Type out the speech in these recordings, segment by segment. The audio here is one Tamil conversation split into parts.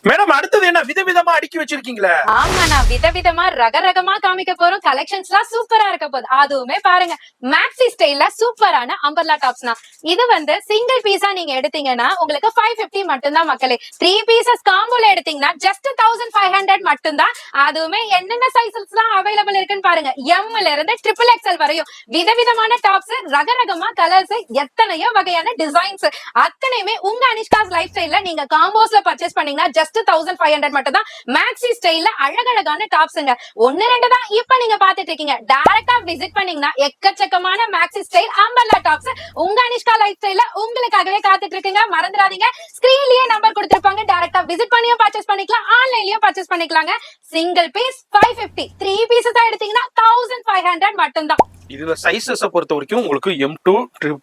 மேடம் அடுத்தது என்ன விதவிதமா அடுக்கி வச்சிருக்கீங்களே? ஆமா, நான் விதவிதமா ரகரகமா காமிக்க போறோம். கலெக்ஷன்ஸ்லாம் சூப்பரா இருக்க போகுது. அதுவுமே பாருங்க, மேக்ஸி ஸ்டைல்ல சூப்பரான அம்பர்லா டாப்ஸ்னா. இது வந்து சிங்கிள் பீஸா நீங்க எடுத்தீங்கன்னா உங்களுக்கு 550 மட்டும் தான் மக்களே. 3 பீசஸ் காம்போல எடுத்தீங்கன்னா ஜஸ்ட் 1500 மட்டும் தான். அதுவுமே என்னென்ன சைஸஸ்லாம் அவைலபிள் இருக்குன்னு பாருங்க. M ல இருந்து XXL வரையும் விதவிதமான டாப்ஸ், ரகரகமா கலர்ஸ், எத்தனையோ வகையான டிசைன்ஸ் அத்தனையுமே உங்க அனிஷ்காஸ் லைஃப் ஸ்டைல்ல நீங்க காம்போஸ்ல பர்ச்சேஸ் பண்ணீங்கன்னா ஜஸ்ட் 1500 மட்டும் தான். மேக்ஸி ஸ்டைல்ல அழகழகான டாப்ஸ்ங்க. ஒன்னு ரெண்டு தான் இப்ப நீங்க பாத்துட்டு இருக்கீங்க. டைரக்டா விசிட் பண்ணீங்கன்னா எக்கச்சக்கமான மேக்ஸி ஸ்டைல் அம்பர்லா டாப்ஸ் உங்க அனிஷ்கா லைஃப் ஸ்டைல்ல உங்களுக்காகவே காத்துட்டு இருக்குங்க. மறந்துடாதீங்க, ஸ்கிரீன்லயே நம்பர் கொடுத்திருப்பாங்க. டைரக்டா விசிட் பண்ணியும் பர்ச்சேஸ் பண்ணிக்கலாம், ஆன்லைன்லயும் பர்ச்சேஸ் பண்ணிக்கலாங்க. சிங்கிள் பீஸ் 550, 3 பீசஸ் எடுத்தீங்கன்னா 1500 மட்டும் தான். இதுல சைஸஸ் பொறுத்த வரைக்கும் உங்களுக்கு M2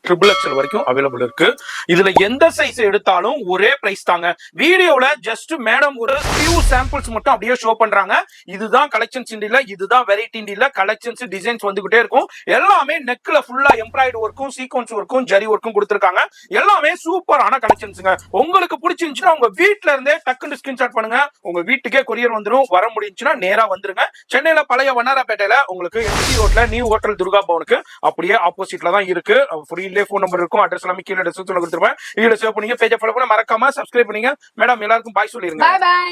XXL வரைக்கும் அவைலபிள் இருக்கு. இதுல எந்த சைஸ் எடுத்தாலும் ஒரே பிரைஸ் தாங்க. வீடியோல ஜஸ்ட் மேடம் ஒரு ஃபியூ சாம்பிள்ஸ் மட்டும் அப்படியே ஷோ பண்றாங்க. இதுதான் கலெக்ஷன்ஸ் இண்டில, இதுதான் வெரைட்டி இண்டில கலெக்ஷன்ஸ் டிசைன்ஸ் வந்துகிட்டே இருக்கும். எல்லாமே நெக்ல ஃபுல்லா எம்ப்ராய்டு ஒர்க்கும் சீக்வன்ஸ் ஒர்க்கும் ஜரி ஒர்க்கும் கொடுத்திருக்காங்க. எல்லாமே சூப்பரான கலெக்ஷன்ஸ்ங்க. உங்களுக்கு பிடிச்சிருந்துச்சுன்னா உங்க வீட்ல இருந்தே டக்குன்னு ஸ்கிரீன்ஷாட் பண்ணுங்க. உங்க வீட்டுக்கே கொரியர் வந்துடும். வர முடிஞ்சுன்னா நேரா வந்துருங்க. சென்னையில பழைய வண்ணாரப்பேட்டையில உங்களுக்கு எம்சி ரோட்ல நியூ ஹோட்டல் துர்கா பவனுக்கு அப்படியே ஆப்போசிட்ல தான் இருக்கு. ஃப்ரீலே ஃபோன் நம்பர் இருக்கும், அட்ரஸ் எல்லாமே கீழே டிஸ்கிரிப்ஷன்ல கொடுத்துருவேன். இதுல சேவ் பண்ணீங்க, பேஜை ஃபாலோ பண்ணி மறக்காம சப்ஸ்கிரைப் பண்ணீங்க. மேடம் எல்லாருக்கும் பாய் சொல்லிருங்க. Bye by.